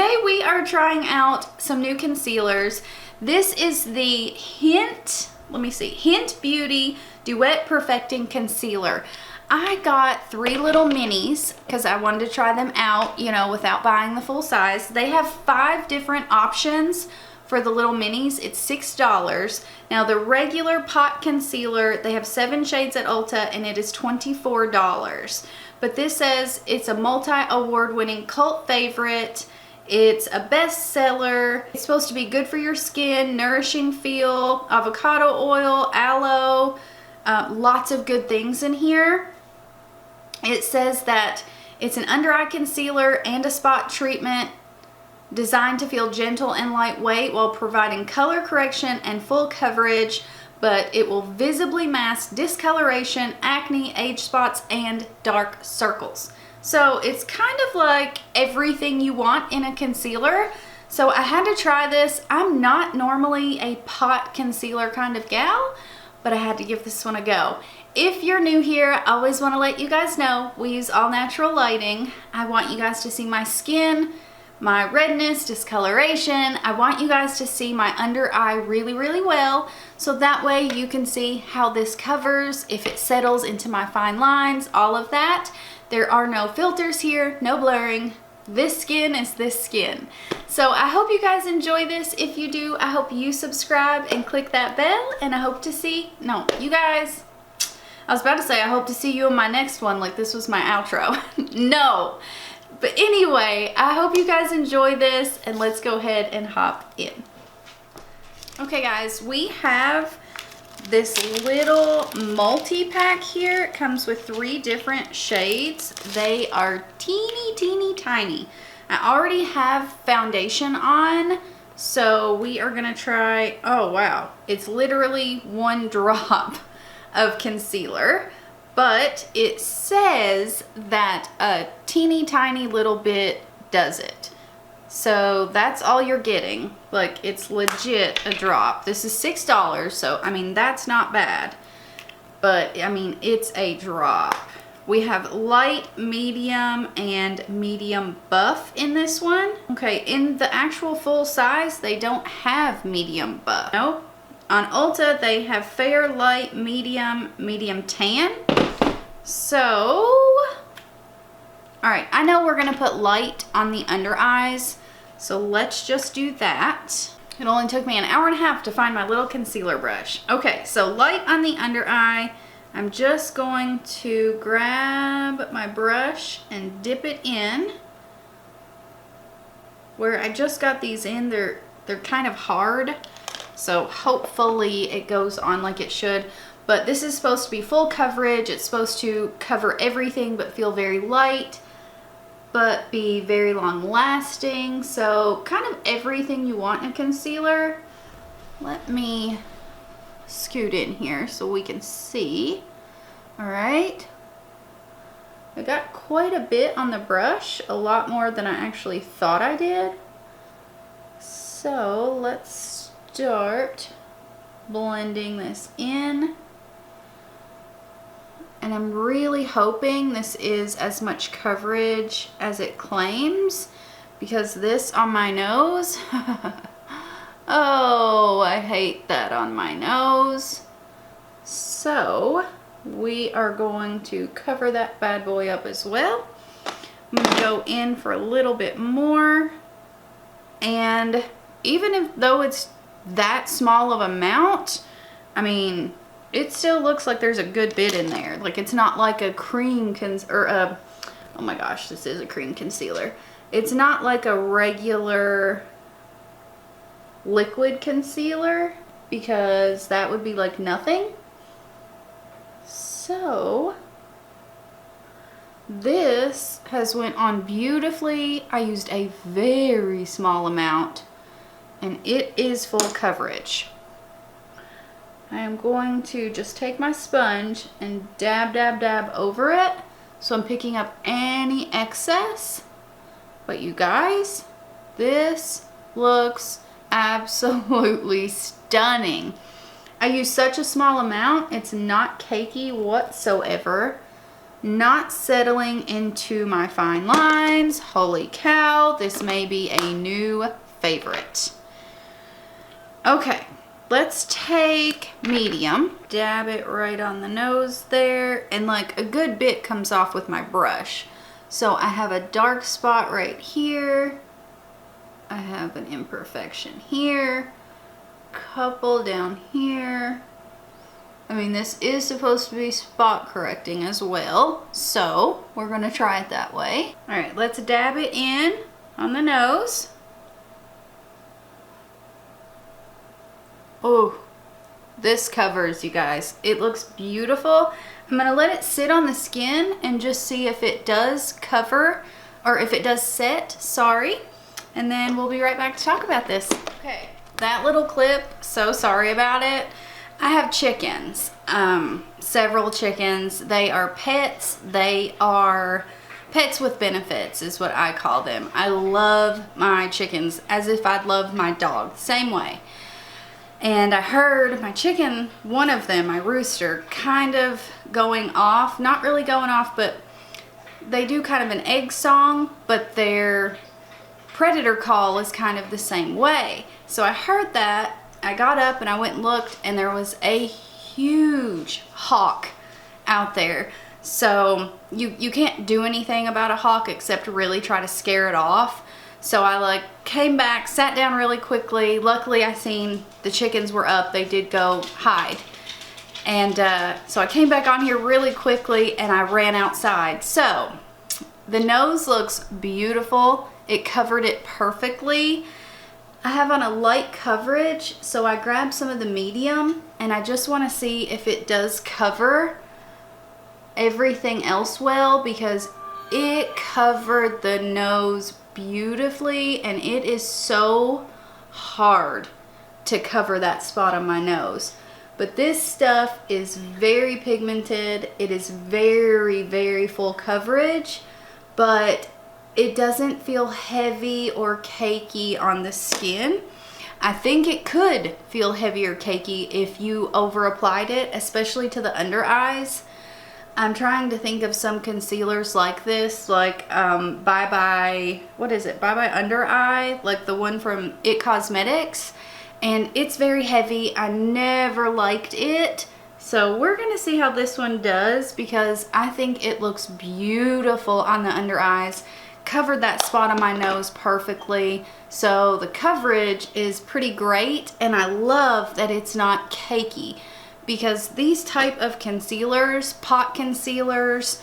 today we are trying out some new concealers. This is the Hynt Beauty Duet Perfecting Concealer. I got 3 little minis because I wanted to try them out, you know, without buying the full size. They have 5 different options for the little minis. It's $6. Now the regular pot concealer, they have 7 shades at Ulta and it is $24. But this says it's a multi-award winning cult favorite. It's a bestseller. It's supposed to be good for your skin, nourishing feel, avocado oil, aloe, lots of good things in here. It says that it's an under eye concealer and a spot treatment designed to feel gentle and lightweight while providing color correction and full coverage, but it will visibly mask discoloration, acne, age spots, and dark circles. So it's kind of like everything you want in a concealer. So I had to try this. I'm not normally a pot concealer kind of gal, but I had to give this one a go. If you're new here, I always want to let you guys know we use all natural lighting. I want you guys to see my skin, my redness, discoloration. I want you guys to see my under eye really, really well, so that way you can see how this covers, if it settles into my fine lines, all of that. There are no filters here, no blurring. This skin is this skin. So I hope you guys enjoy this. If you do, I hope you subscribe and click that bell, and I hope to see, you guys, I was about to say I hope to see you in my next one, like this was my outro. No. But anyway, I hope you guys enjoy this, and let's go ahead and hop in. Okay guys, we have this little multi-pack here. It comes with 3 different shades. They are teeny, teeny, tiny. I already have foundation on, so we are gonna try, oh wow, it's literally 1 drop of concealer. But it says that a teeny tiny little bit does it. So that's all you're getting. Like, it's legit a drop. This is $6, so I mean, that's not bad. But I mean, it's a drop. We have light, medium, and medium buff in this one. Okay, in the actual full size, they don't have medium buff. Nope. On Ulta, they have fair, light, medium, medium tan. So, all right, I know we're gonna put light on the under eyes, so let's just do that. It only took me an hour and a half to find my little concealer brush. Okay, so light on the under eye. I'm just going to grab my brush and dip it in. Where I just got these in, they're kind of hard, so hopefully it goes on like it should. But this is supposed to be full coverage. It's supposed to cover everything but feel very light, but be very long lasting. So kind of everything you want in a concealer. Let me scoot in here so we can see. All right. I got quite a bit on the brush, a lot more than I actually thought I did. So let's start blending this in. And I'm really hoping this is as much coverage as it claims, because this on my nose, oh, I hate that on my nose. So we are going to cover that bad boy up as well. I'm going to go in for a little bit more. And even though it's that small of amount, I mean, it still looks like there's a good bit in there. Like, it's not like a cream oh my gosh, this is a cream concealer. It's not like a regular liquid concealer, because that would be like nothing. So this has went on beautifully. I used a very small amount, and it is full coverage. I am going to just take my sponge and dab, dab, dab over it. So I'm picking up any excess. But you guys, this looks absolutely stunning. I use such a small amount. It's not cakey whatsoever. not settling into my fine lines. Holy cow, this may be a new favorite. Okay, let's take medium, dab it right on the nose there, and like a good bit comes off with my brush. So I have a dark spot right here. I have an imperfection here, couple down here. I mean, this is supposed to be spot correcting as well, so we're gonna try it that way. All right, let's dab it in on the nose. Oh, this covers, you guys. It looks beautiful. I'm gonna let it sit on the skin and just see if it does cover, or if it does set, sorry. And then we'll be right back to talk about this. Okay, that little clip, so sorry about it. I have chickens, several chickens. They are pets. They are pets with benefits is what I call them. I love my chickens as if I'd love my dog, same way. And I heard my chicken, one of them, my rooster, kind of going off, not really going off, but they do kind of an egg song, but their predator call is kind of the same way. So I heard that. I got up and I went and looked, and there was a huge hawk out there. So you can't do anything about a hawk except really try to scare it off. So I like came back, sat down really quickly. Luckily I seen the chickens were up. They did go hide. And so I came back on here really quickly and I ran outside. So the nose looks beautiful. It covered it perfectly. I have on a light coverage, so I grabbed some of the medium and I just want to see if it does cover everything else well, because it covered the nose beautifully and it is so hard to cover that spot on my nose. But this stuff is very pigmented. It is very, very full coverage, but it doesn't feel heavy or cakey on the skin. I think it could feel heavy or cakey if you over applied it, especially to the under eyes. I'm trying to think of some concealers like this, like Bye Bye, what is it? Bye Bye Under Eye, like the one from It Cosmetics. And it's very heavy. I never liked it. So we're gonna see how this one does, because I think it looks beautiful on the under eyes. Covered that spot on my nose perfectly. So the coverage is pretty great, and I love that it's not cakey, because these type of concealers, pot concealers,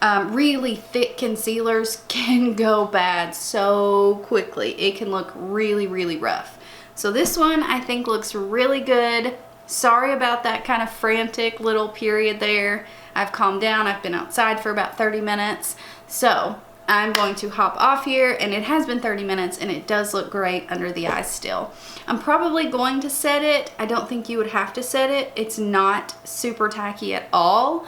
really thick concealers can go bad so quickly. It can look really, really rough. So this one I think looks really good. Sorry about that kind of frantic little period there. I've calmed down. I've been outside for about 30 minutes. So I'm going to hop off here, and it has been 30 minutes and it does look great under the eyes still. I'm probably going to set it. I don't think you would have to set it. It's not super tacky at all,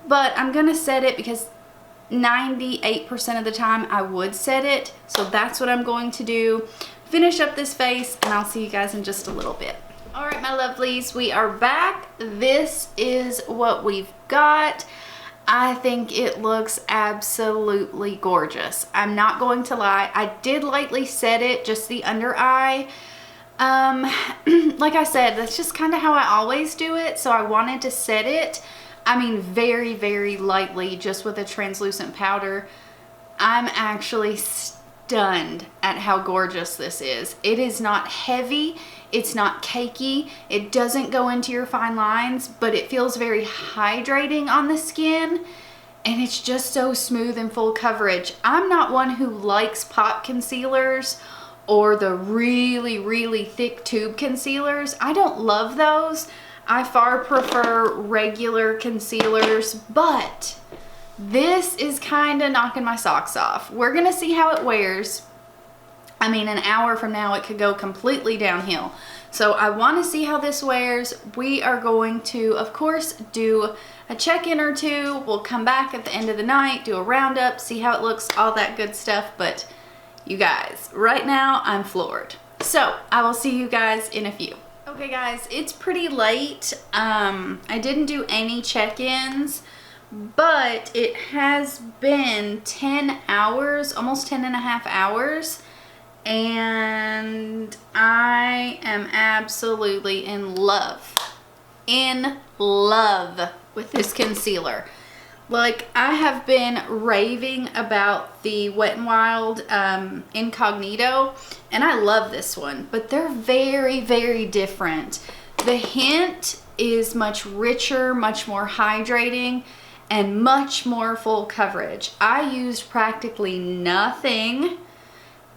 but I'm gonna set it because 98% of the time I would set it. So that's what I'm going to do. Finish up this face and I'll see you guys in just a little bit. All right, my lovelies, we are back. This is what we've got. I think it looks absolutely gorgeous. I'm not going to lie. I did lightly set it, just the under eye. Like I said, that's just kind of how I always do it. So I wanted to set it, I mean, very, very lightly, just with a translucent powder. I'm actually stunned at how gorgeous this is. It is not heavy. It's not cakey. It doesn't go into your fine lines, but it feels very hydrating on the skin, and it's just so smooth and full coverage. I'm not one who likes pot concealers or the really, really thick tube concealers. I don't love those. I far prefer regular concealers, but this is kind of knocking my socks off. We're gonna see how it wears. I mean, an hour from now, it could go completely downhill. So I want to see how this wears. We are going to, of course, do a check-in or two. We'll come back at the end of the night, do a roundup, see how it looks, all that good stuff. But you guys, right now, I'm floored. So I will see you guys in a few. Okay, guys, it's pretty late. I didn't do any check-ins, but it has been 10 hours, almost 10 and a half hours, and I am absolutely in love with this concealer. Like, I have been raving about the Wet n Wild Incognito, and I love this one, but they're very, very different. The Hynt is much richer, much more hydrating, and much more full coverage. I used practically nothing,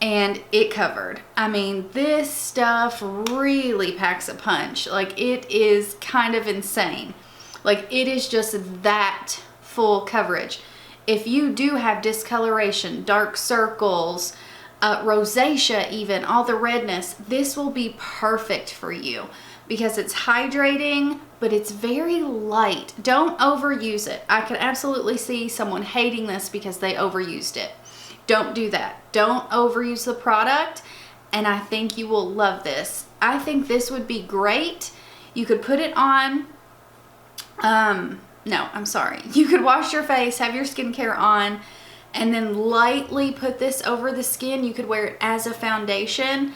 and it covered. I mean, this stuff really packs a punch. Like, it is kind of insane. Like, it is just that full coverage. If you do have discoloration, dark circles, rosacea even, all the redness, this will be perfect for you because it's hydrating, but it's very light. Don't overuse it. I could absolutely see someone hating this because they overused it. Don't do that. Don't overuse the product, and I think you will love this. I think this would be great. You could put it on, no, I'm sorry. You could wash your face, have your skincare on, and then lightly put this over the skin. You could wear it as a foundation,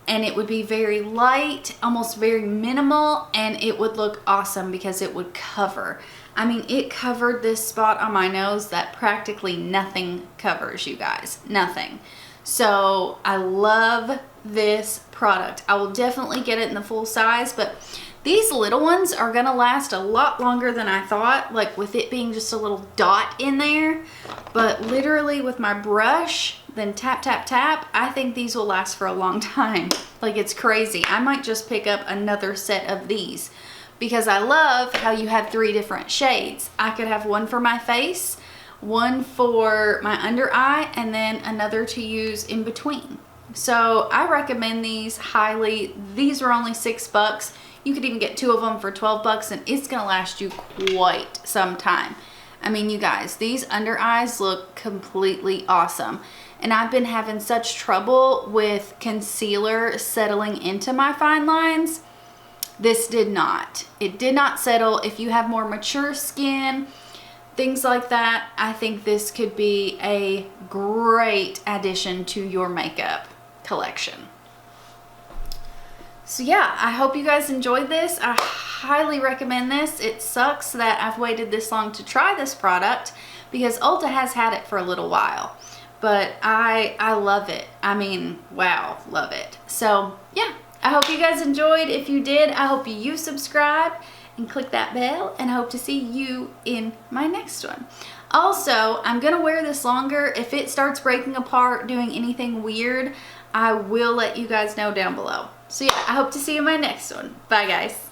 and it would be very light, almost very minimal, and it would look awesome because it would cover. I mean, it covered this spot on my nose that practically nothing covers, you guys. Nothing. So I love this product. I will definitely get it in the full size, but these little ones are gonna last a lot longer than I thought, like with it being just a little dot in there. But literally with my brush, then tap, tap, tap, I think these will last for a long time. Like, it's crazy. I might just pick up another set of these because I love how you have 3 different shades. I could have one for my face, one for my under eye, and then another to use in between. So I recommend these highly. These were only $6. You could even get 2 of them for $12, and it's gonna last you quite some time. I mean, you guys, these under eyes look completely awesome. And I've been having such trouble with concealer settling into my fine lines. This did not. It did not settle. If you have more mature skin, things like that, I think this could be a great addition to your makeup collection. So yeah, I hope you guys enjoyed this. I highly recommend this. It sucks that I've waited this long to try this product because Ulta has had it for a little while. But I love it. I mean, wow, love it. So yeah, I hope you guys enjoyed. If you did, I hope you subscribe and click that bell, and I hope to see you in my next one. Also, I'm gonna wear this longer. If it starts breaking apart, doing anything weird, I will let you guys know down below. So yeah, I hope to see you in my next one. Bye guys.